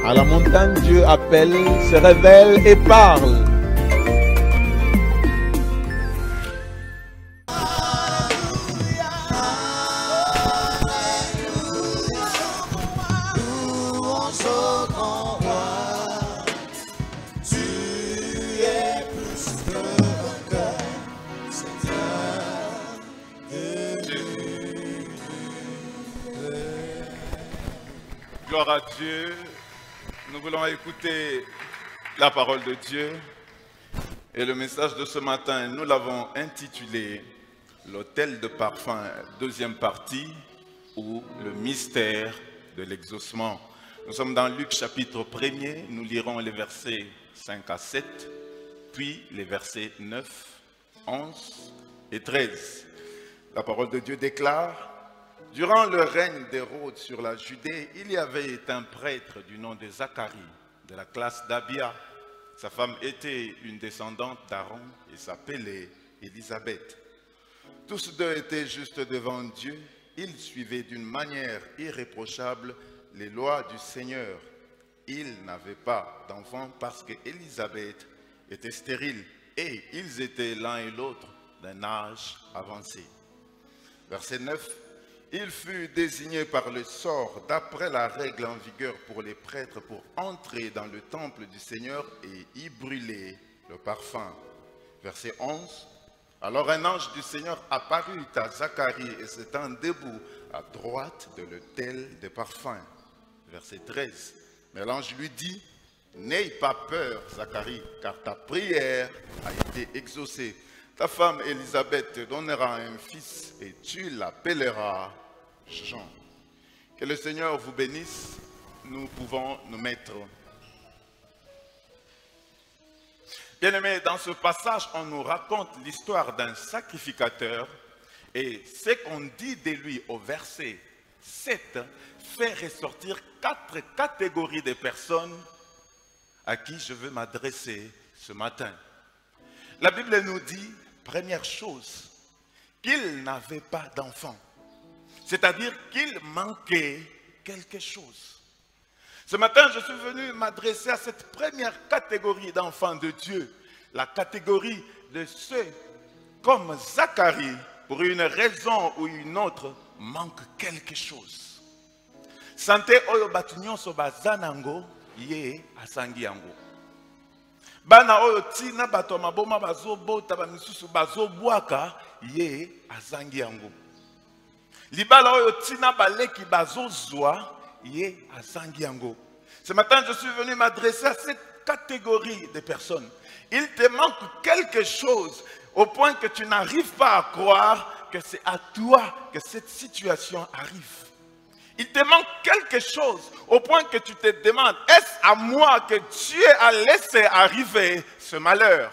À la montagne, Dieu appelle, se révèle et parle. Gloire à Dieu. Nous voulons écouter la parole de Dieu. Et le message de ce matin, nous l'avons intitulé « L'autel de parfum, deuxième partie, ou le mystère de l'exaucement ». Nous sommes dans Luc chapitre 1er, nous lirons les versets 5 à 7, puis les versets 9, 11 et 13. La parole de Dieu déclare: durant le règne d'Hérode sur la Judée, il y avait un prêtre du nom de Zacharie, de la classe d'Abia. Sa femme était une descendante d'Aaron et s'appelait Élisabeth. Tous deux étaient justes devant Dieu. Ils suivaient d'une manière irréprochable les lois du Seigneur. Ils n'avaient pas d'enfants parce qu'Élisabeth était stérile et ils étaient l'un et l'autre d'un âge avancé. Verset 9. Il fut désigné par le sort d'après la règle en vigueur pour les prêtres pour entrer dans le temple du Seigneur et y brûler le parfum. Verset 11. Alors un ange du Seigneur apparut à Zacharie et s'étant debout à droite de l'autel de parfum. Verset 13. Mais l'ange lui dit: n'aie pas peur, Zacharie, car ta prière a été exaucée. Ta femme Élisabeth te donnera un fils et tu l'appelleras Jean. Que le Seigneur vous bénisse. Nous pouvons nous mettre. Bien-aimés, dans ce passage, on nous raconte l'histoire d'un sacrificateur et ce qu'on dit de lui au verset 7 fait ressortir 4 catégories de personnes à qui je veux m'adresser ce matin. La Bible nous dit, première chose, qu'il n'avait pas d'enfant. C'est-à-dire qu'il manquait quelque chose. Ce matin, je suis venu m'adresser à cette première catégorie d'enfants de Dieu. La catégorie de ceux, comme Zacharie, pour une raison ou une autre, manque quelque chose. Santé oyo batunyon so bazanango, ye asangi yango. Bana oyo tina bato maboma bazo bota ba misusu bazo bwaka, ye asangi yango. Libala oyo tina baleki bazo zwa, ye asangi yango. Ce matin, je suis venu m'adresser à cette catégorie de personnes. Il te manque quelque chose au point que tu n'arrives pas à croire que c'est à toi que cette situation arrive. Il te manque quelque chose au point que tu te demandes, est-ce à moi que Dieu a laissé arriver ce malheur?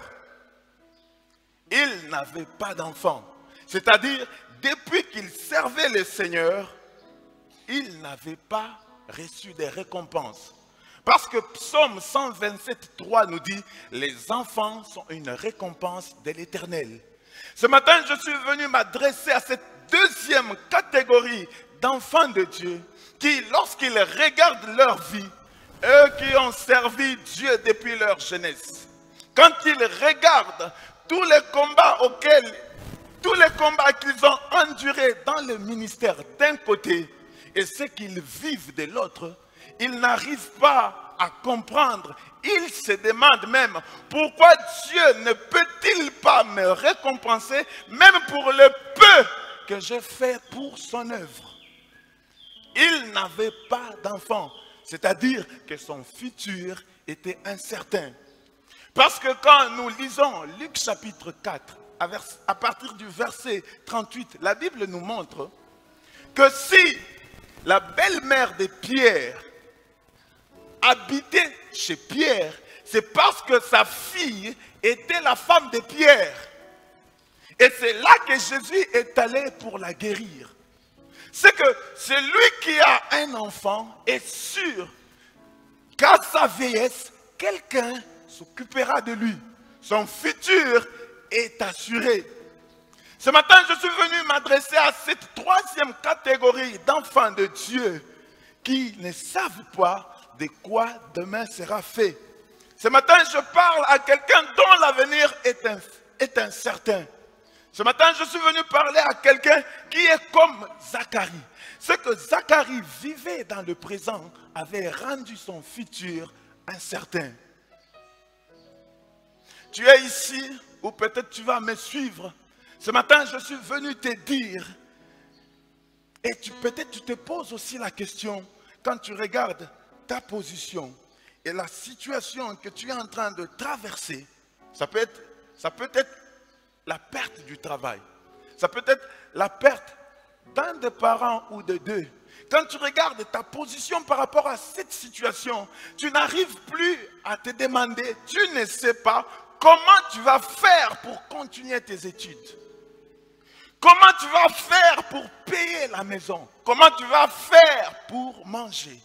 Il n'avait pas d'enfant. C'est-à-dire, depuis qu'il servait le Seigneur, il n'avait pas reçu des récompenses. Parce que Psaume 127, 3 nous dit, les enfants sont une récompense de l'Éternel. Ce matin, je suis venu m'adresser à cette deuxième catégorie d'enfants de Dieu qui, lorsqu'ils regardent leur vie, eux qui ont servi Dieu depuis leur jeunesse, quand ils regardent tous les combats qu'ils ont endurés dans le ministère d'un côté et ce qu'ils vivent de l'autre, ils n'arrivent pas à comprendre. Ils se demandent même pourquoi Dieu ne peut-il pas me récompenser même pour le peu que j'ai fait pour son œuvre. Il n'avait pas d'enfant, c'est-à-dire que son futur était incertain. Parce que quand nous lisons Luc chapitre 4, à partir du verset 38, la Bible nous montre que si la belle-mère de Pierre habitait chez Pierre, c'est parce que sa fille était la femme de Pierre. Et c'est là que Jésus est allé pour la guérir. C'est que celui qui a un enfant est sûr qu'à sa vieillesse, quelqu'un s'occupera de lui. Son futur est assuré. Ce matin, je suis venu m'adresser à cette troisième catégorie d'enfants de Dieu qui ne savent pas de quoi demain sera fait. Ce matin, je parle à quelqu'un dont l'avenir est incertain. Ce matin, je suis venu parler à quelqu'un qui est comme Zacharie. Ce que Zacharie vivait dans le présent avait rendu son futur incertain. Tu es ici, ou peut-être tu vas me suivre. Ce matin, je suis venu te dire, et peut-être tu te poses aussi la question, quand tu regardes ta position et la situation que tu es en train de traverser, ça peut être la perte du travail. Ça peut être la perte d'un des parents ou de deux. Quand tu regardes ta position par rapport à cette situation, tu n'arrives plus à te demander, tu ne sais pas comment tu vas faire pour continuer tes études. Comment tu vas faire pour payer la maison? Comment tu vas faire pour manger?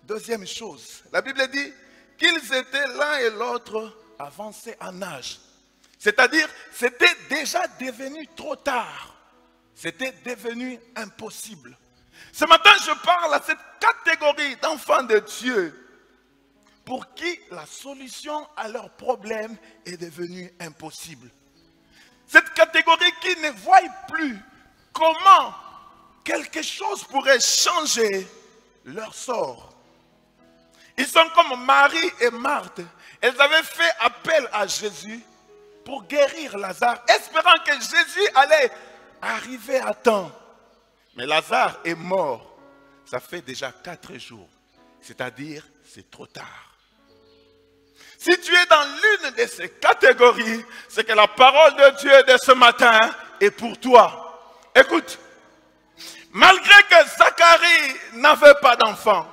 Deuxième chose, la Bible dit qu'ils étaient l'un et l'autre avancés en âge. C'est-à-dire, c'était déjà devenu trop tard. C'était devenu impossible. Ce matin, je parle à cette catégorie d'enfants de Dieu pour qui la solution à leurs problèmes est devenue impossible. Cette catégorie qui ne voit plus comment quelque chose pourrait changer leur sort. Ils sont comme Marie et Marthe. Elles avaient fait appel à Jésus pour guérir Lazare, espérant que Jésus allait arriver à temps. Mais Lazare est mort. Ça fait déjà 4 jours. C'est-à-dire, c'est trop tard. Si tu es dans l'une de ces catégories, c'est que la parole de Dieu de ce matin est pour toi. Écoute, malgré que Zacharie n'avait pas d'enfant,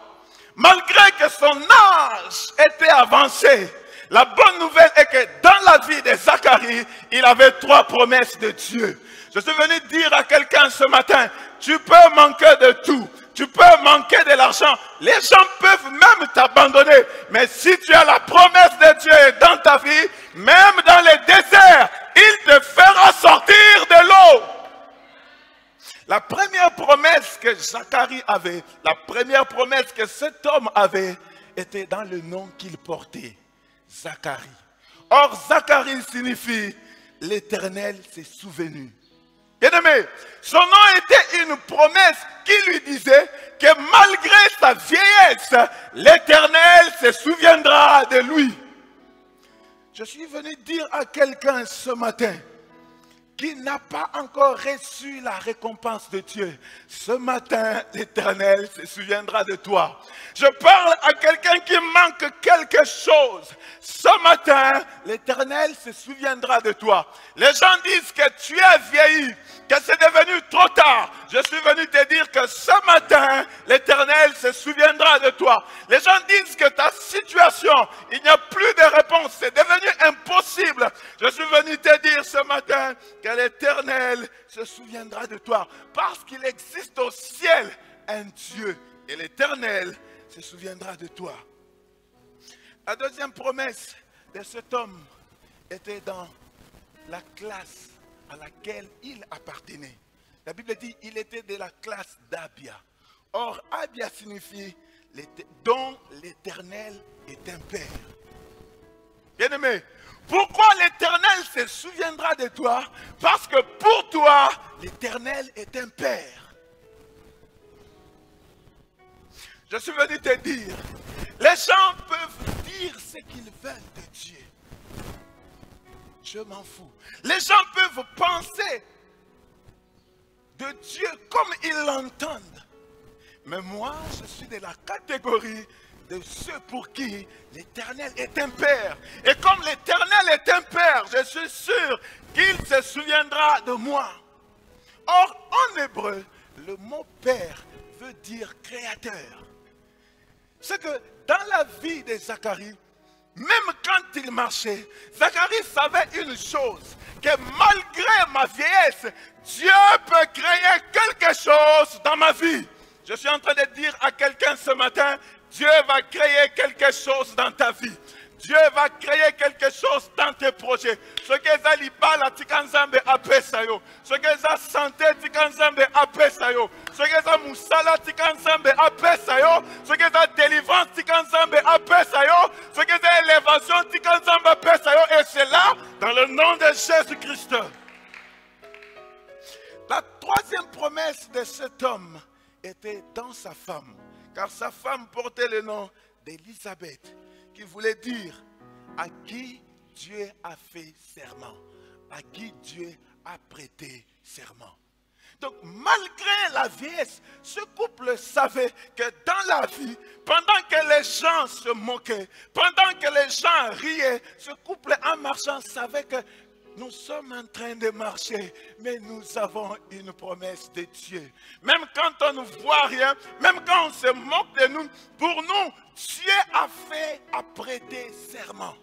malgré que son âge était avancé, la bonne nouvelle est que dans la vie de Zacharie, il avait 3 promesses de Dieu. Je suis venu dire à quelqu'un ce matin, tu peux manquer de tout. Tu peux manquer de l'argent. Les gens peuvent même t'abandonner. Mais si tu as la promesse de Dieu dans ta vie, même dans les déserts, il te fera sortir de l'eau. La première promesse que Zacharie avait, la première promesse que cet homme avait, était dans le nom qu'il portait, Zacharie. Or, Zacharie signifie l'Éternel s'est souvenu. Bien-aimé, son nom était une promesse qui lui disait que malgré sa vieillesse, l'Éternel se souviendra de lui. Je suis venu dire à quelqu'un ce matin qui n'a pas encore reçu la récompense de Dieu. Ce matin, l'Éternel se souviendra de toi. Je parle à quelqu'un qui manque quelque chose. Ce matin, l'Éternel se souviendra de toi. Les gens disent que tu es vieilli, que c'est devenu trop tard. Je suis venu te dire que ce matin, l'Éternel se souviendra de toi. Les gens disent que ta situation, il n'y a plus de réponse. C'est devenu impossible. Je suis venu te dire ce matin que l'Éternel se souviendra de toi. Parce qu'il existe au ciel un Dieu. Et l'Éternel se souviendra de toi. La deuxième promesse de cet homme était dans la classe à laquelle il appartenait. La Bible dit qu'il était de la classe d'Abia. Or, Abia signifie dont l'Éternel est un père. Bien-aimé, pourquoi l'Éternel se souviendra de toi? Parce que pour toi, l'Éternel est un père. Je suis venu te dire, les gens peuvent dire ce qu'ils veulent de Dieu. Je m'en fous. Les gens peuvent penser de Dieu comme ils l'entendent. Mais moi, je suis de la catégorie de ceux pour qui l'Éternel est un père. Et comme l'Éternel est un père, je suis sûr qu'il se souviendra de moi. Or, en hébreu, le mot père veut dire créateur. C'est que dans la vie de Zacharie, même quand il marchait, Zacharie savait une chose, que malgré ma vieillesse, Dieu peut créer quelque chose dans ma vie. Je suis en train de dire à quelqu'un ce matin, Dieu va créer quelque chose dans ta vie. Dieu va créer quelque chose dans tes projets. Ce que ça libala tikanzambe apesayo. Ce que ça santé tikanzambe apesayo. Ce que ça musala tikanzambe apesayo. Ce que ça délivrance apesayo, ce que c'est élévation, tikanzamba pesayo, et c'est là, dans le nom de Jésus-Christ. La troisième promesse de cet homme était dans sa femme, car sa femme portait le nom d'Élisabeth, qui voulait dire à qui Dieu a fait serment, à qui Dieu a prêté serment. Donc, malgré la vieillesse, ce couple savait que dans la vie, pendant que les gens se moquaient, pendant que les gens riaient, ce couple en marchant savait que nous sommes en train de marcher, mais nous avons une promesse de Dieu. Même quand on ne voit rien, même quand on se moque de nous, pour nous, Dieu a fait, a prêté serment.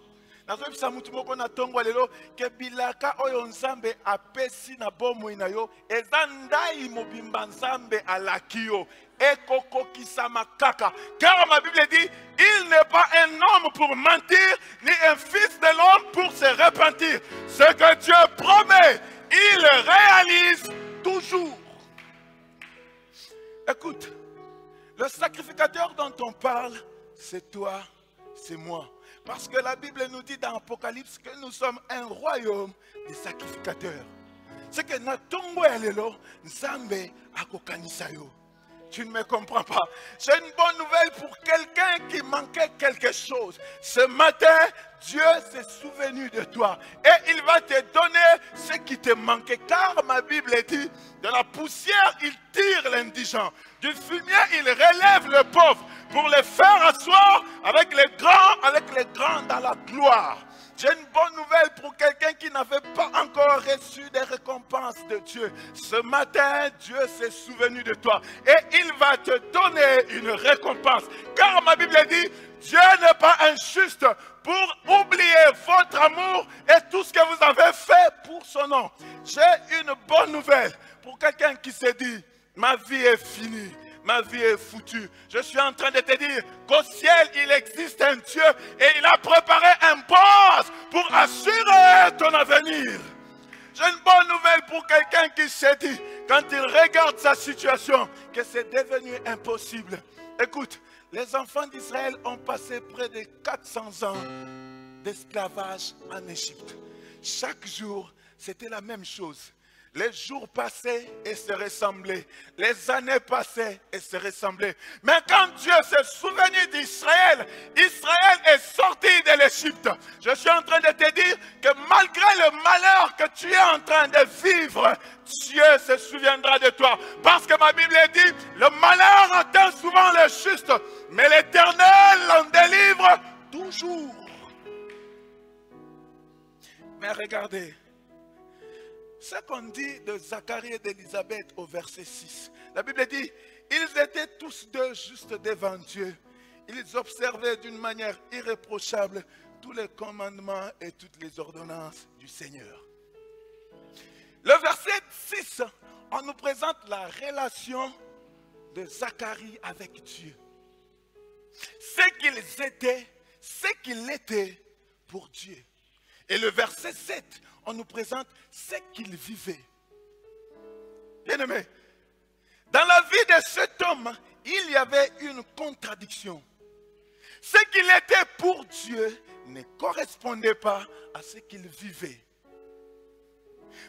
Nazoyebisa mutu moko na tongo lelo ke bilaka oyo nzambe apesi na bomoi na yo eza ndai mobimba nzambe alaki yo ekokokisa makaka. Car ma Bible dit, il n'est pas un homme pour mentir, ni un fils de l'homme pour se repentir. Ce que Dieu promet, il réalise toujours. Écoute, le sacrificateur dont on parle, c'est toi, c'est moi. Parce que la Bible nous dit dans Apocalypse que nous sommes un royaume des sacrificateurs. C'est que Natongo Elelo, Nzambe Akokanisayo. Tu ne me comprends pas. J'ai une bonne nouvelle pour quelqu'un qui manquait quelque chose. Ce matin, Dieu s'est souvenu de toi. Et il va te donner ce qui te manquait. Car ma Bible dit, de la poussière, il tire l'indigent. Du fumier, il relève le pauvre. Pour le faire asseoir avec les grands dans la gloire. J'ai une bonne nouvelle pour quelqu'un qui n'avait pas encore reçu des récompenses de Dieu. Ce matin, Dieu s'est souvenu de toi. Et il va te donner une récompense. Car ma Bible dit, Dieu n'est pas injuste pour oublier votre amour et tout ce que vous avez fait pour son nom. J'ai une bonne nouvelle pour quelqu'un qui s'est dit, ma vie est finie. Ma vie est foutue. Je suis en train de te dire qu'au ciel, il existe un Dieu et il a préparé un poste pour assurer ton avenir. J'ai une bonne nouvelle pour quelqu'un qui s'est dit, quand il regarde sa situation, que c'est devenu impossible. Écoute, les enfants d'Israël ont passé près de 400 ans d'esclavage en Égypte. Chaque jour, c'était la même chose. Les jours passaient et se ressemblaient. Les années passaient et se ressemblaient. Mais quand Dieu s'est souvenu d'Israël, Israël est sorti de l'Égypte. Je suis en train de te dire que malgré le malheur que tu es en train de vivre, Dieu se souviendra de toi. Parce que ma Bible dit, le malheur atteint souvent les justes, mais l'Éternel en délivre toujours. Mais regardez, ce qu'on dit de Zacharie et d'Élisabeth au verset 6. La Bible dit, ils étaient tous deux justes devant Dieu. Ils observaient d'une manière irréprochable tous les commandements et toutes les ordonnances du Seigneur. Le verset 6, on nous présente la relation de Zacharie avec Dieu. Ce qu'ils étaient, ce qu'il était pour Dieu. Et le verset 7, on nous présente ce qu'il vivait. Bien-aimé, dans la vie de cet homme, il y avait une contradiction. Ce qu'il était pour Dieu ne correspondait pas à ce qu'il vivait.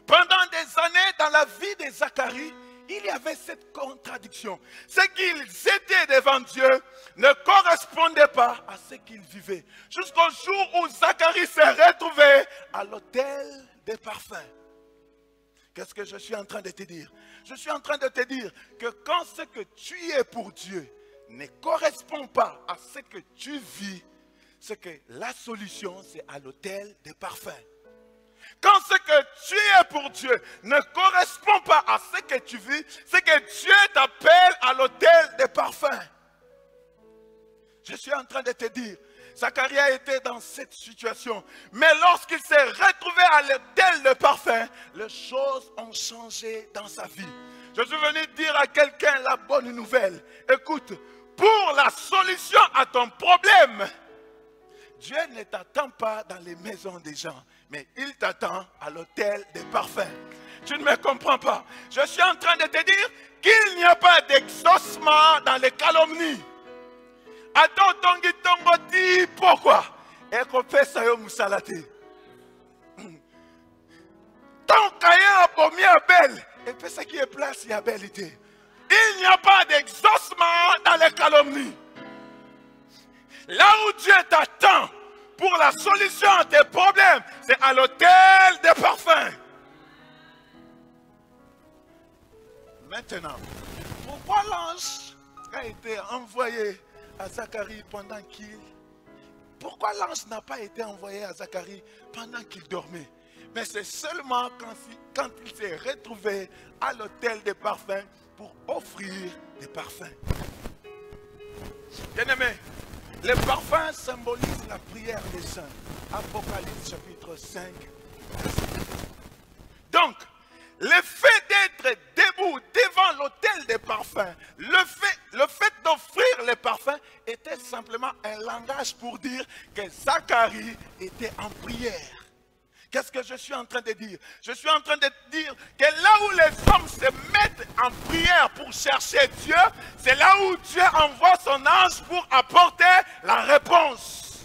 Pendant des années, dans la vie de Zacharie, il y avait cette contradiction. Ce qu'ils étaient devant Dieu ne correspondait pas à ce qu'ils vivaient. Jusqu'au jour où Zacharie s'est retrouvé à l'autel des parfums. Qu'est-ce que je suis en train de te dire? Je suis en train de te dire que quand ce que tu es pour Dieu ne correspond pas à ce que tu vis, c'est que la solution, c'est à l'autel des parfums. Quand ce que tu es pour Dieu ne correspond pas à ce que tu vis, c'est que Dieu t'appelle à l'autel des parfums. Je suis en train de te dire, Zacharie a été dans cette situation. Mais lorsqu'il s'est retrouvé à l'autel des parfums, les choses ont changé dans sa vie. Je suis venu dire à quelqu'un la bonne nouvelle. Écoute, pour la solution à ton problème, Dieu ne t'attend pas dans les maisons des gens, mais il t'attend à l'autel des parfums. Tu ne me comprends pas. Je suis en train de te dire qu'il n'y a pas d'exaucement dans les calomnies. Ado tongi tongo ti pourquoi? Et qu'on fait ça yo musalate. Tant qu'à abomi Abel, et puis ce qui est place, il y a balité. Il n'y a pas d'exaucement dans les calomnies. Là où Dieu t'attend pour la solution à tes problèmes, c'est à l'autel des parfums. Maintenant, pourquoi l'ange a été envoyé à Zacharie pendant qu'il... Pourquoi l'ange n'a pas été envoyé à Zacharie pendant qu'il dormait? Mais c'est seulement quand il s'est retrouvé à l'autel des parfums pour offrir des parfums. Bien-aimés, les parfums symbolisent la prière des saints. Apocalypse chapitre 5. Donc, le fait d'être debout devant l'autel des parfums, le fait d'offrir les parfums était simplement un langage pour dire que Zacharie était en prière. Qu'est-ce que je suis en train de dire? Je suis en train de dire que là où les hommes se mettent en prière pour chercher Dieu, c'est là où Dieu envoie son ange pour apporter la réponse.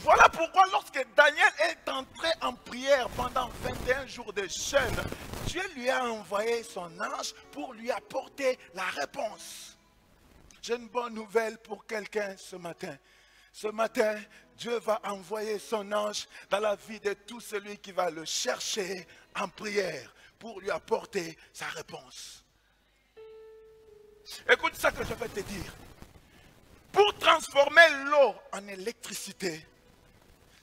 Voilà pourquoi lorsque Daniel est entré en prière pendant 21 jours de jeûne, Dieu lui a envoyé son ange pour lui apporter la réponse. J'ai une bonne nouvelle pour quelqu'un ce matin. Ce matin, Dieu va envoyer son ange dans la vie de tout celui qui va le chercher en prière pour lui apporter sa réponse. Écoute ça que je vais te dire. Pour transformer l'eau en électricité,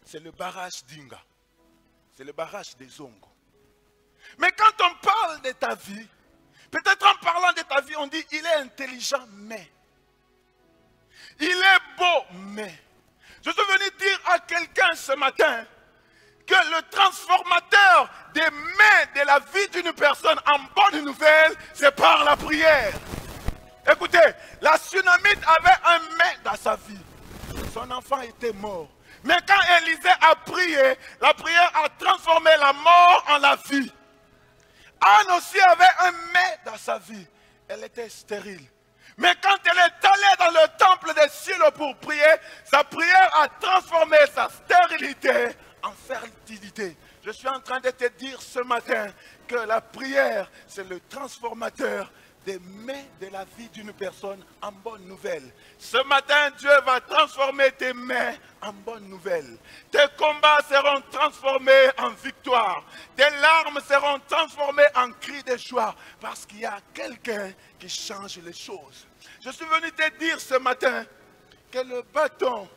c'est le barrage d'Inga. C'est le barrage des Zongo. Mais quand on parle de ta vie, peut-être en parlant de ta vie, on dit il est intelligent, mais. Il est beau, mais. Je suis venu dire à quelqu'un ce matin que le transformateur des mains de la vie d'une personne en bonne nouvelle, c'est par la prière. Écoutez, la Sunamite avait un main dans sa vie. Son enfant était mort. Mais quand Élisée a prié, la prière a transformé la mort en la vie. Anne aussi avait un main dans sa vie. Elle était stérile. Mais quand elle est allée dans le temple de Silo pour prier, sa prière a transformé sa stérilité en fertilité. Je suis en train de te dire ce matin que la prière, c'est le transformateur des mains de la vie d'une personne en bonne nouvelle. Ce matin, Dieu va transformer tes mains en bonne nouvelle. Tes combats seront transformés en victoire. Tes larmes seront transformées en cris de joie. Parce qu'il y a quelqu'un qui change les choses. Je suis venu te dire ce matin que le bâton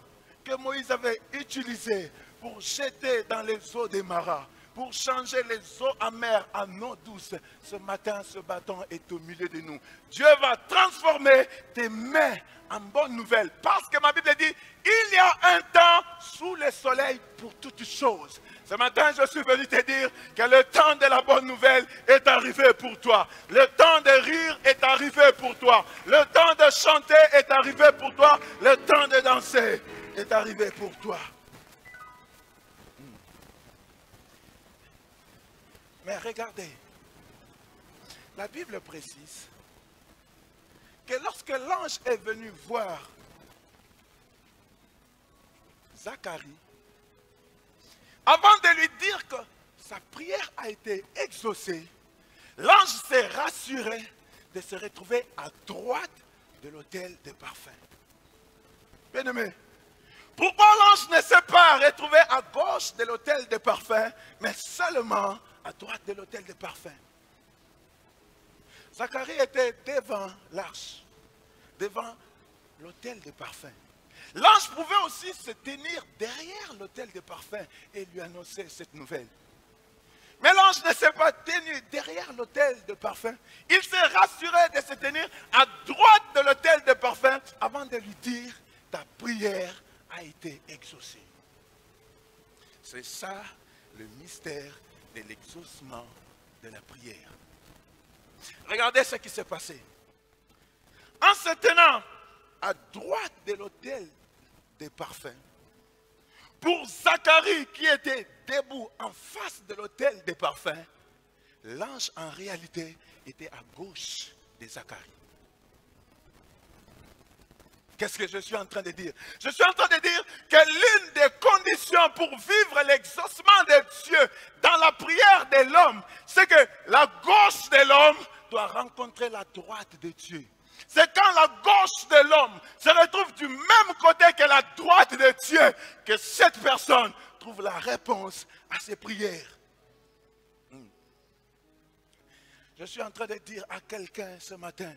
que Moïse avait utilisé pour jeter dans les eaux des Maras, pour changer les eaux amères en eau douce, ce matin, ce bâton est au milieu de nous. Dieu va transformer tes mains en bonne nouvelle. Parce que ma Bible dit, il y a un temps sous le soleil pour toutes choses. Ce matin, je suis venu te dire que le temps de la bonne nouvelle est arrivé pour toi. Le temps de rire est arrivé pour toi. Le temps de chanter est arrivé pour toi. Le temps de danser est arrivé pour toi. Mais regardez, la Bible précise que lorsque l'ange est venu voir Zacharie, avant de lui dire que sa prière a été exaucée, l'ange s'est rassuré de se retrouver à droite de l'autel des parfums. Bien-aimé, pourquoi l'ange ne s'est pas retrouvé à gauche de l'autel des parfums, mais seulement à droite de l'autel des parfums? Zacharie était devant l'arche, devant l'autel des parfums. L'ange pouvait aussi se tenir derrière l'autel des parfums et lui annoncer cette nouvelle. Mais l'ange ne s'est pas tenu derrière l'autel de parfum. Il s'est rassuré de se tenir à droite de l'autel de parfum avant de lui dire « ta prière a été exaucée ». C'est ça le mystère de l'exaucement de la prière. Regardez ce qui s'est passé. En se tenant à droite de l'autel des parfums, pour Zacharie qui était debout en face de l'autel des parfums, l'ange en réalité était à gauche de Zacharie. Qu'est-ce que je suis en train de dire? Je suis en train de dire que l'une des conditions pour vivre l'exaucement de Dieu dans la prière de l'homme, c'est que la gauche de l'homme doit rencontrer la droite de Dieu. C'est quand la gauche de l'homme se retrouve du même côté que la droite de Dieu que cette personne trouve la réponse à ses prières. Je suis en train de dire à quelqu'un ce matin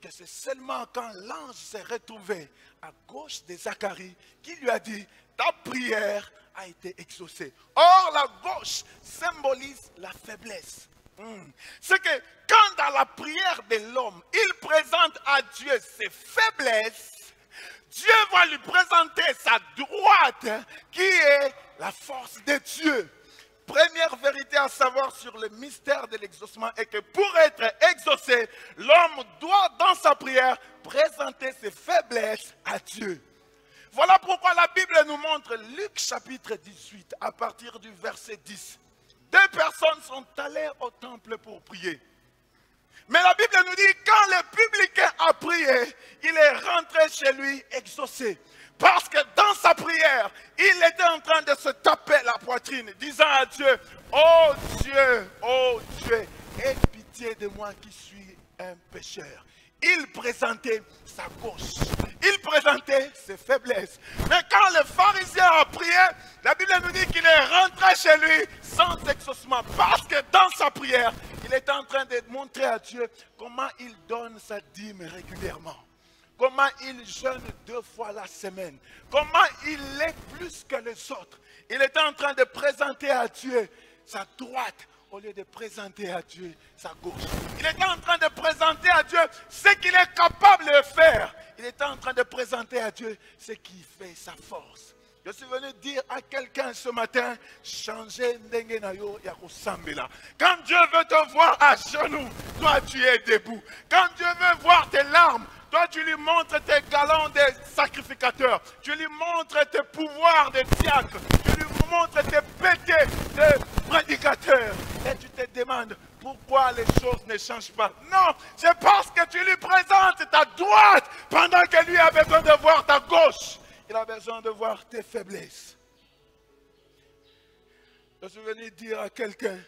que c'est seulement quand l'ange s'est retrouvé à gauche de Zacharie qu'il lui a dit « Ta prière a été exaucée ». Or, la gauche symbolise la faiblesse. C'est que quand dans la prière de l'homme, il présente à Dieu ses faiblesses, Dieu va lui présenter sa droite qui est la force de Dieu. Première vérité à savoir sur le mystère de l'exaucement est que pour être exaucé, l'homme doit dans sa prière présenter ses faiblesses à Dieu. Voilà pourquoi la Bible nous montre Luc chapitre 18 à partir du verset 10. Deux personnes sont allées au temple pour prier. Mais la Bible nous dit quand le publicain a prié, il est rentré chez lui exaucé. Parce que dans sa prière, il était en train de se taper la poitrine, disant à Dieu, oh Dieu, aie pitié de moi qui suis un pécheur. Il présentait sa gauche, il présentait ses faiblesses. Mais quand le pharisien a prié, la Bible nous dit qu'il est rentré chez lui sans exaucement. Parce que dans sa prière, il était en train de montrer à Dieu comment il donne sa dîme régulièrement. Comment il jeûne 2 fois la semaine. Comment il est plus que les autres. Il était en train de présenter à Dieu sa droite au lieu de présenter à Dieu sa gauche. Il était en train de présenter à Dieu ce qu'il est capable de faire. Il était en train de présenter à Dieu ce qui fait sa force. Je suis venu dire à quelqu'un ce matin, changez ndenge na yo ya kosambela. Quand Dieu veut te voir à genoux, toi tu es debout. Quand Dieu veut voir tes larmes, toi, tu lui montres tes galons de sacrificateurs. Tu lui montres tes pouvoirs de diacre. Tu lui montres tes pétés de prédicateurs. Et tu te demandes pourquoi les choses ne changent pas. Non, c'est parce que tu lui présentes ta droite pendant que lui a besoin de voir ta gauche. Il a besoin de voir tes faiblesses. Je suis venu dire à quelqu'un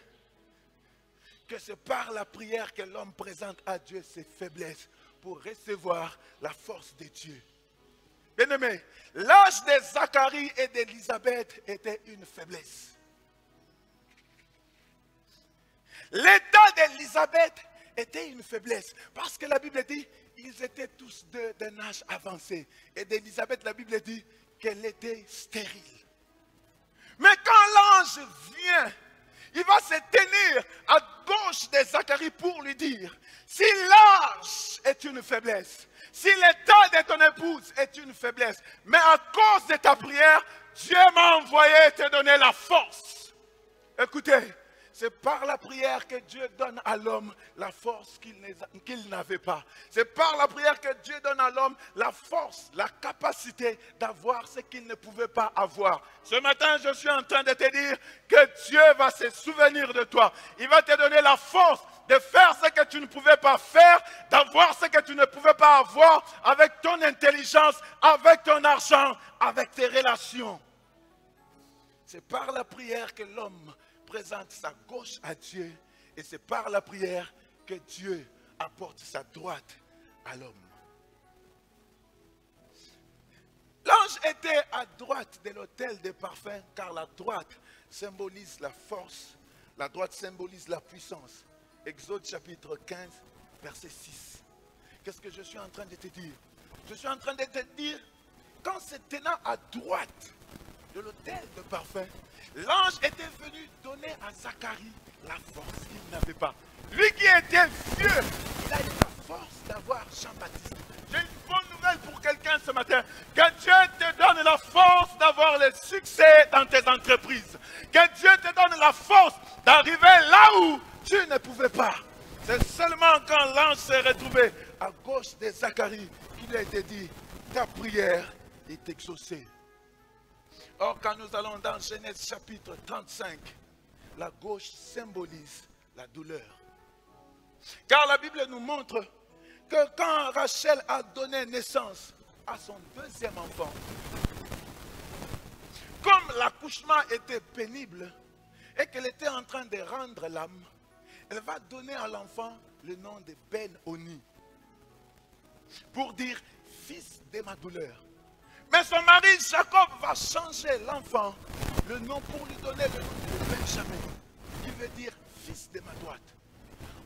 que c'est par la prière que l'homme présente à Dieu ses faiblesses pour recevoir la force de Dieu. Bien-aimé, l'âge de Zacharie et d'Élisabeth était une faiblesse. L'état d'Élisabeth était une faiblesse. Parce que la Bible dit ils étaient tous d'un âge avancé. Et d'Élisabeth, la Bible dit qu'elle était stérile. Mais quand l'ange vient, il va se tenir à gauche de Zacharie pour lui dire, si l'âge est une faiblesse, si l'état de ton épouse est une faiblesse, mais à cause de ta prière, Dieu m'a envoyé te donner la force. Écoutez, c'est par la prière que Dieu donne à l'homme la force qu'il n'avait pas. C'est par la prière que Dieu donne à l'homme la force, la capacité d'avoir ce qu'il ne pouvait pas avoir. Ce matin, je suis en train de te dire que Dieu va se souvenir de toi. Il va te donner la force de faire ce que tu ne pouvais pas faire, d'avoir ce que tu ne pouvais pas avoir avec ton intelligence, avec ton argent, avec tes relations. C'est par la prière que l'homme présente sa gauche à Dieu et c'est par la prière que Dieu apporte sa droite à l'homme. L'ange était à droite de l'autel des parfums car la droite symbolise la force, la droite symbolise la puissance. Exode chapitre 15, verset 6. Qu'est-ce que je suis en train de te dire? Je suis en train de te dire, quand se tenant à droite de l'autel de parfum, l'ange était venu donner à Zacharie la force qu'il n'avait pas. Lui qui était vieux, il a eu la force d'avoir Jean-Baptiste. J'ai une bonne nouvelle pour quelqu'un ce matin. Que Dieu te donne la force d'avoir le succès dans tes entreprises. Que Dieu te donne la force d'arriver là où tu ne pouvais pas. C'est seulement quand l'ange s'est retrouvé à gauche de Zacharie qu'il a été dit, ta prière est exaucée. Or, quand nous allons dans Genèse chapitre 35, la gauche symbolise la douleur. Car la Bible nous montre que quand Rachel a donné naissance à son deuxième enfant. Comme l'accouchement était pénible et qu'elle était en train de rendre l'âme, elle va donner à l'enfant le nom de Ben-Oni, pour dire fils de ma douleur. Mais son mari Jacob va changer l'enfant, le nom pour lui donner le nom de Benjamin, qui veut dire fils de ma droite.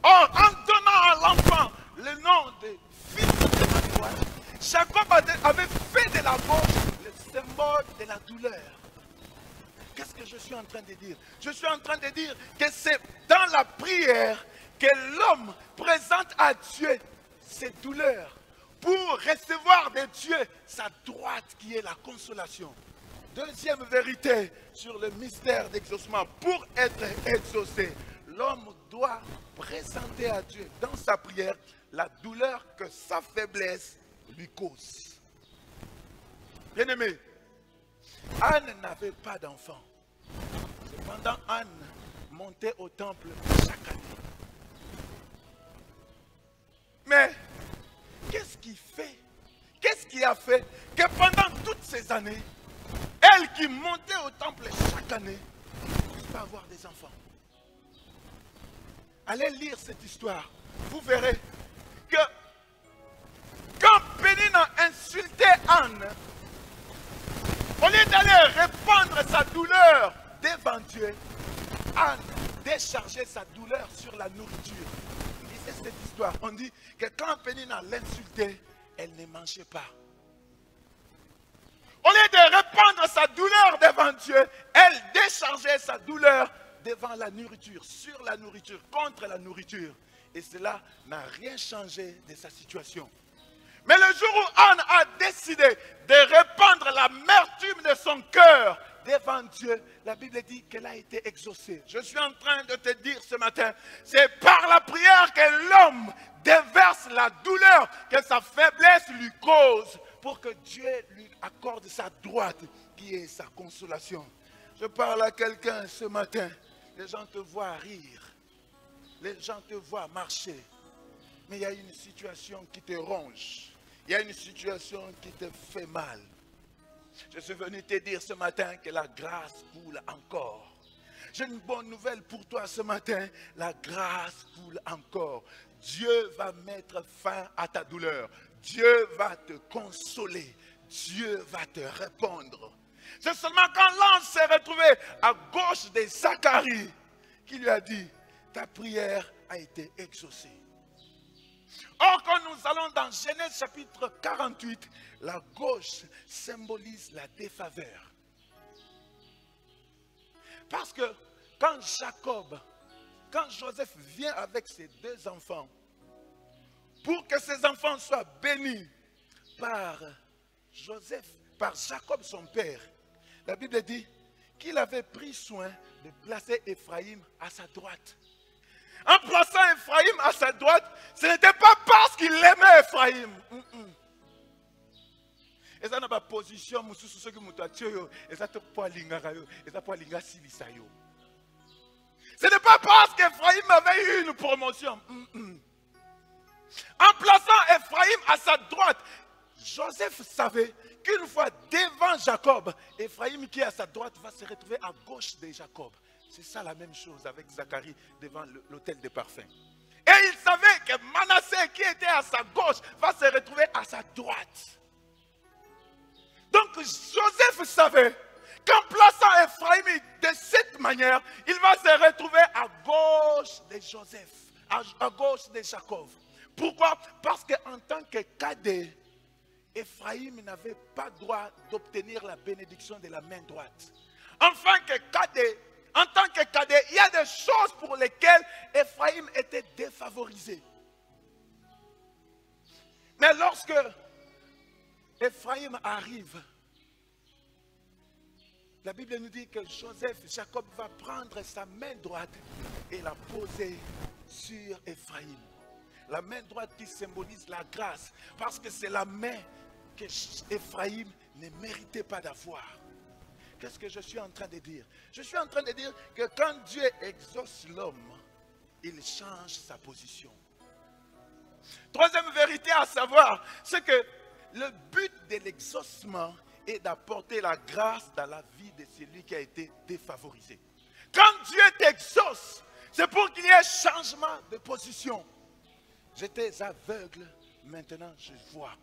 Or, en donnant à l'enfant le nom de fils de ma droite, Jacob avait fait de la gauche le symbole de la douleur. Qu'est-ce que je suis en train de dire? Je suis en train de dire que c'est dans la prière que l'homme présente à Dieu ses douleurs pour recevoir de Dieu sa droite qui est la consolation. Deuxième vérité sur le mystère d'exaucement. Pour être exaucé, l'homme doit présenter à Dieu dans sa prière la douleur que sa faiblesse lui cause. Bien-aimé, Anne n'avait pas d'enfant. Cependant, Anne montait au temple chaque année. Mais qu'est-ce qui a fait que pendant toutes ces années, elle qui montait au temple chaque année, ne puisse pas avoir des enfants? Allez lire cette histoire. Vous verrez que quand Pénina insultait Anne, au lieu d'aller répandre sa douleur devant Dieu, Anne déchargeait sa douleur sur la nourriture. Lisez cette histoire. On dit que quand Pénina l'insultait, elle ne mangeait pas. Au lieu de répandre sa douleur devant Dieu, elle déchargeait sa douleur devant la nourriture, sur la nourriture, contre la nourriture. Et cela n'a rien changé de sa situation. Mais le jour où Anne a décidé de répandre l'amertume de son cœur devant Dieu, la Bible dit qu'elle a été exaucée. Je suis en train de te dire ce matin, c'est par la prière que l'homme déverse la douleur que sa faiblesse lui cause pour que Dieu lui accorde sa droite qui est sa consolation. Je parle à quelqu'un ce matin, les gens te voient rire, les gens te voient marcher, mais il y a une situation qui te ronge. Il y a une situation qui te fait mal. Je suis venu te dire ce matin que la grâce coule encore. J'ai une bonne nouvelle pour toi ce matin. La grâce coule encore. Dieu va mettre fin à ta douleur. Dieu va te consoler. Dieu va te répondre. C'est seulement quand l'ange s'est retrouvé à gauche de Zacharie qui lui a dit, ta prière a été exaucée. Or, quand nous allons dans Genèse chapitre 48, la gauche symbolise la défaveur. Parce que quand Joseph vient avec ses deux enfants, pour que ses enfants soient bénis par Jacob son père, la Bible dit qu'il avait pris soin de placer Ephraïm à sa droite. En plaçant Ephraïm à sa droite, ce n'était pas parce qu'il aimait Ephraïm. Et ça n'a pas position, ce n'est pas parce qu'Ephraïm avait eu une promotion. En plaçant Ephraïm à sa droite, Joseph savait qu'une fois devant Jacob, Ephraïm qui est à sa droite va se retrouver à gauche de Jacob. C'est ça la même chose avec Zacharie devant l'autel des parfums. Et il savait que Manassé qui était à sa gauche va se retrouver à sa droite. Donc Joseph savait qu'en plaçant Ephraïm de cette manière, il va se retrouver à gauche de Joseph, à gauche de Jacob. Pourquoi? Parce qu'en tant que cadet, Ephraïm n'avait pas droit d'obtenir la bénédiction de la main droite. En tant que cadet, il y a des choses pour lesquelles Ephraïm était défavorisé. Mais lorsque Ephraïm arrive, la Bible nous dit que Jacob va prendre sa main droite et la poser sur Ephraïm. La main droite qui symbolise la grâce, parce que c'est la main que Ephraïm ne méritait pas d'avoir. Qu'est-ce que je suis en train de dire? Je suis en train de dire que quand Dieu exauce l'homme, il change sa position. Troisième vérité à savoir, c'est que le but de l'exaucement et d'apporter la grâce dans la vie de celui qui a été défavorisé. Quand Dieu t'exauce, c'est pour qu'il y ait changement de position. J'étais aveugle, maintenant je vois.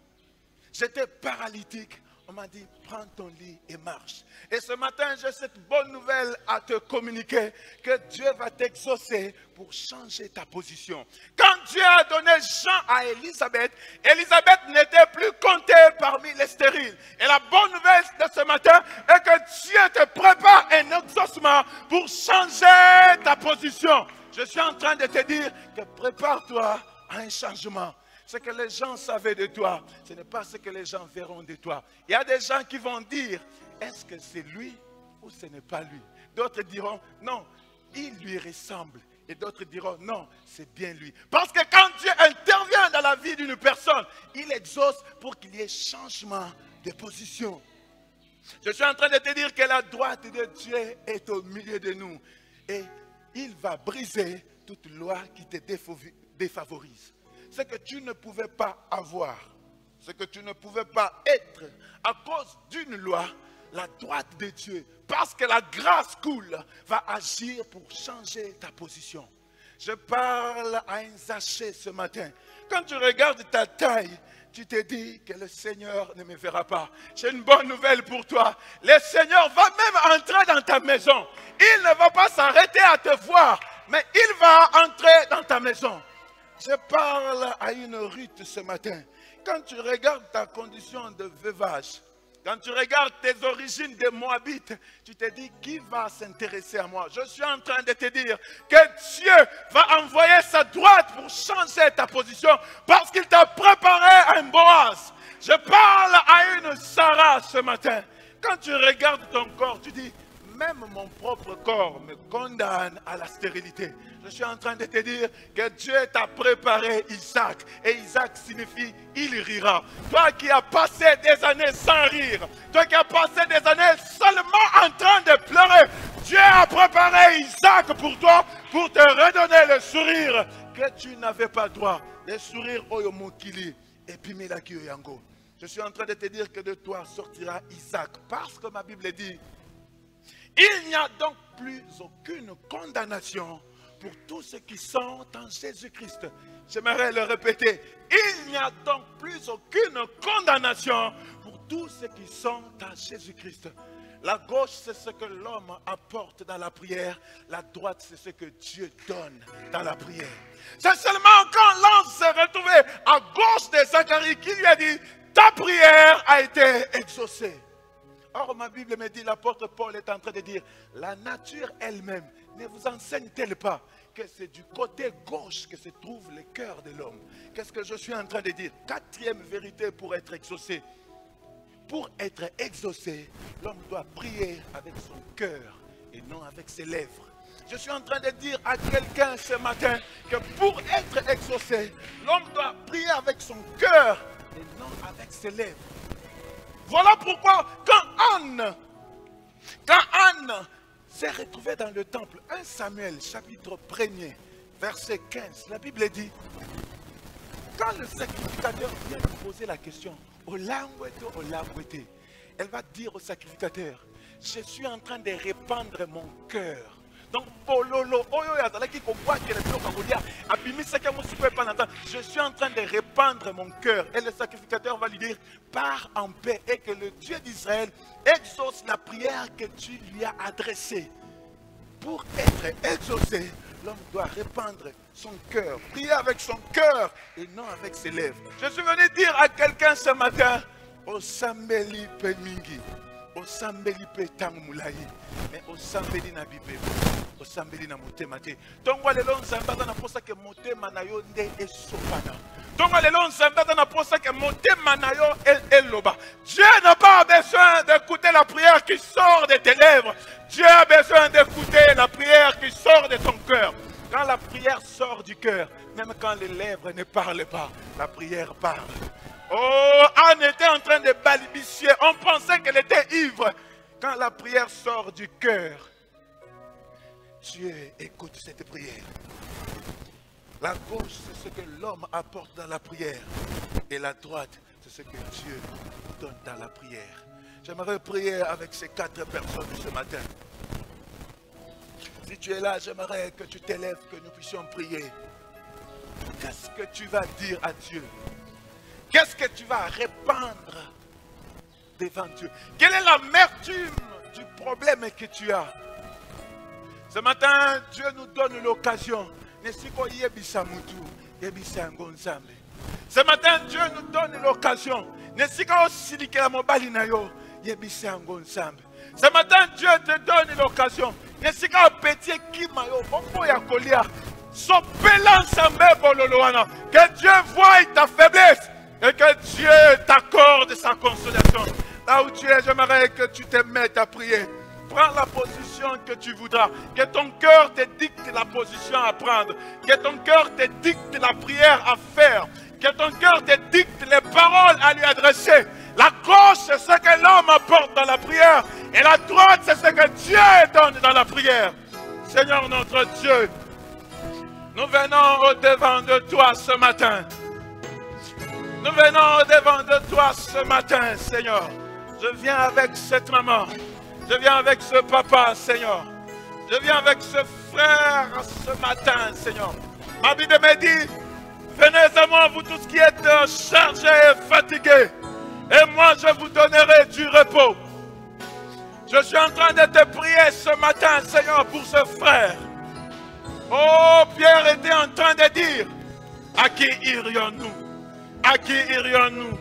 J'étais paralytique, on m'a dit prends ton lit et marche. Et ce matin, j'ai cette bonne nouvelle à te communiquer, que Dieu va t'exaucer pour changer ta position. Quand Dieu a donné Jean à Élisabeth, Élisabeth n'était plus comptée parmi les stériles. Et la bonne nouvelle de ce matin est que Dieu te prépare un exaucement pour changer ta position. Je suis en train de te dire que prépare-toi à un changement. Ce que les gens savaient de toi, ce n'est pas ce que les gens verront de toi. Il y a des gens qui vont dire, est-ce que c'est lui ou ce n'est pas lui? D'autres diront, non, il lui ressemble. Et d'autres diront, non, c'est bien lui. Parce que quand Dieu intervient dans la vie d'une personne, il exauce pour qu'il y ait changement de position. Je suis en train de te dire que la droite de Dieu est au milieu de nous. Et il va briser toute loi qui te défavorise. Ce que tu ne pouvais pas avoir, ce que tu ne pouvais pas être à cause d'une loi, la droite de Dieu, parce que la grâce coule, va agir pour changer ta position. Je parle à un Zachée ce matin. Quand tu regardes ta taille, tu te dis que le Seigneur ne me verra pas. J'ai une bonne nouvelle pour toi. Le Seigneur va même entrer dans ta maison. Il ne va pas s'arrêter à te voir, mais il va entrer dans ta maison. Je parle à une Ruth ce matin. Quand tu regardes ta condition de veuvage, quand tu regardes tes origines de Moabite, tu te dis qui va s'intéresser à moi? Je suis en train de te dire que Dieu va envoyer sa droite pour changer ta position parce qu'il t'a préparé un Boaz. Je parle à une Sarah ce matin. Quand tu regardes ton corps, tu dis même mon propre corps me condamne à la stérilité. Je suis en train de te dire que Dieu t'a préparé Isaac. Et Isaac signifie il rira. Toi qui as passé des années sans rire, toi qui as passé des années seulement en train de pleurer, Dieu a préparé Isaac pour toi, pour te redonner le sourire que tu n'avais pas droit. Le sourire Oyomokili et Pimilaki Oyango. Je suis en train de te dire que de toi sortira Isaac. Parce que ma Bible dit, il n'y a donc plus aucune condamnation pour tous ceux qui sont en Jésus-Christ. J'aimerais le répéter. Il n'y a donc plus aucune condamnation pour tous ceux qui sont en Jésus-Christ. La gauche, c'est ce que l'homme apporte dans la prière. La droite, c'est ce que Dieu donne dans la prière. C'est seulement quand l'ange s'est retrouvé à gauche de Zacharie qui lui a dit, ta prière a été exaucée. Or, ma Bible me dit, l'apôtre Paul est en train de dire, la nature elle-même ne vous enseigne-t-elle pas que c'est du côté gauche que se trouve le cœur de l'homme? Qu'est-ce que je suis en train de dire? Quatrième vérité pour être exaucé. Pour être exaucé, l'homme doit prier avec son cœur et non avec ses lèvres. Je suis en train de dire à quelqu'un ce matin que pour être exaucé, l'homme doit prier avec son cœur et non avec ses lèvres. Voilà pourquoi quand Anne s'est retrouvée dans le temple, 1 Samuel chapitre 1er, verset 15, la Bible dit, quand le sacrificateur vient lui poser la question, elle va dire au sacrificateur, je suis en train de répandre mon cœur. Donc, je suis en train de répandre mon cœur. Et le sacrificateur va lui dire, pars en paix et que le Dieu d'Israël exauce la prière que tu lui as adressée. Pour être exaucé, l'homme doit répandre son cœur, prier avec son cœur et non avec ses lèvres. Je suis venu dire à quelqu'un ce matin, Osambeli Pemingi, Osambeli Petangmulayi, mais Osambeli Nabibe. Osambeli na motema te. Tongo lelo nzambata na posa ke motema na yo nde esopana. Tongo lelo nzambata na posa ke motema na yo eloba. Dieu n'a pas besoin d'écouter la prière qui sort de tes lèvres. Dieu a besoin d'écouter la prière qui sort de ton cœur. Quand la prière sort du cœur, même quand les lèvres ne parlent pas, la prière parle. Oh, Anne était en train de balbutier. On pensait qu'elle était ivre. Quand la prière sort du cœur, Dieu écoute cette prière. La gauche, c'est ce que l'homme apporte dans la prière. Et la droite, c'est ce que Dieu nous donne dans la prière. J'aimerais prier avec ces 4 personnes ce matin. Si tu es là, j'aimerais que tu t'élèves, que nous puissions prier. Qu'est-ce que tu vas dire à Dieu? Qu'est-ce que tu vas répandre devant Dieu? Quelle est l'amertume du problème que tu as? Ce matin, Dieu nous donne l'occasion. Ce matin, Dieu nous donne l'occasion. Ce matin, Dieu te donne l'occasion. Que Dieu voie ta faiblesse et que Dieu t'accorde sa consolation. Là où tu es, j'aimerais que tu te mettes à prier. Prends la position que tu voudras. Que ton cœur te dicte la position à prendre. Que ton cœur te dicte la prière à faire. Que ton cœur te dicte les paroles à lui adresser. La gauche, c'est ce que l'homme apporte dans la prière. Et la droite, c'est ce que Dieu donne dans la prière. Seigneur notre Dieu, nous venons au-devant de toi ce matin. Nous venons au-devant de toi ce matin, Seigneur. Je viens avec cette maman. Je viens avec ce papa, Seigneur. Je viens avec ce frère ce matin, Seigneur. Ma Bible me dit, venez à moi, vous tous qui êtes chargés et fatigués. Et moi, je vous donnerai du repos. Je suis en train de te prier ce matin, Seigneur, pour ce frère. Oh, Pierre était en train de dire, à qui irions-nous? À qui irions-nous?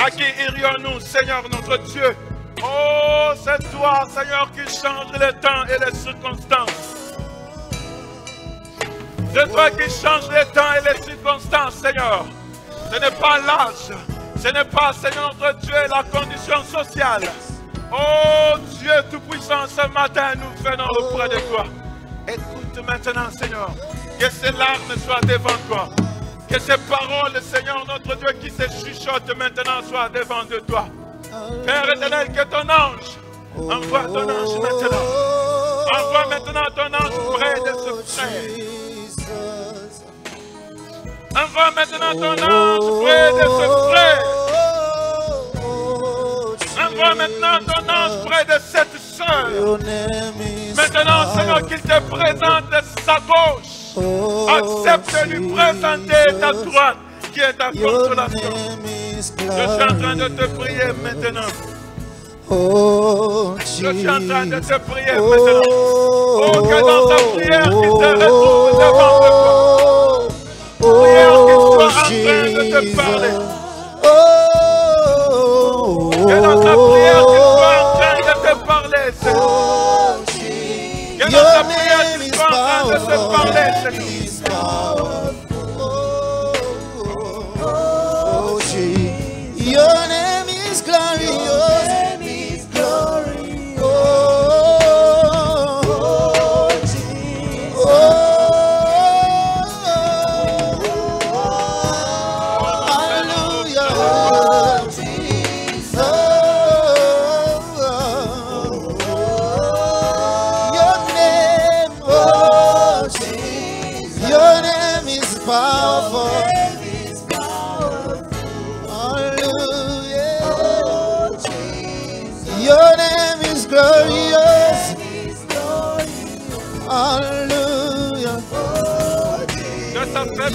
À qui irions-nous, Seigneur notre Dieu? Oh, c'est toi, Seigneur, qui change les temps et les circonstances. C'est toi qui change les temps et les circonstances, Seigneur. Ce n'est pas l'âge. Ce n'est pas, Seigneur notre Dieu, la condition sociale. Oh, Dieu Tout-Puissant, ce matin, nous venons auprès de toi. Écoute maintenant, Seigneur, que ces larmes soient devant toi. Que ces paroles, Seigneur notre Dieu, qui se chuchotent maintenant soient devant de toi. Père éternel, que ton ange, envoie ton ange maintenant. Envoie maintenant ton ange près de ce frère. Envoie maintenant ton ange près de ce frère. Envoie maintenant ton ange près de cette sœur. Maintenant, Seigneur, qu'il te présente sa gauche. Accepte de lui présenter ta droite, qui est ta consolation. Je suis en train de te prier maintenant. Je suis en train de te prier maintenant. Oh, que dans ta prière, qu'il te retrouve devant toi. Prière qu'il soit en train de te parler. Que dans ta prière, qu'il soit en train de te parler, Seigneur. Que dans ta prière, qu'il soit en train de te parler, Seigneur. Your name is glorious.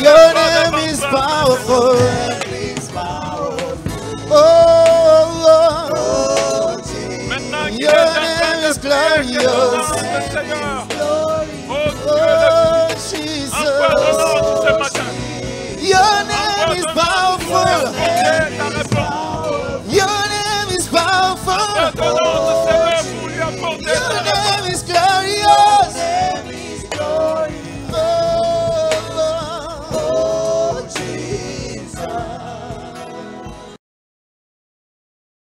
Your name is powerful. Oh, your name is glorious.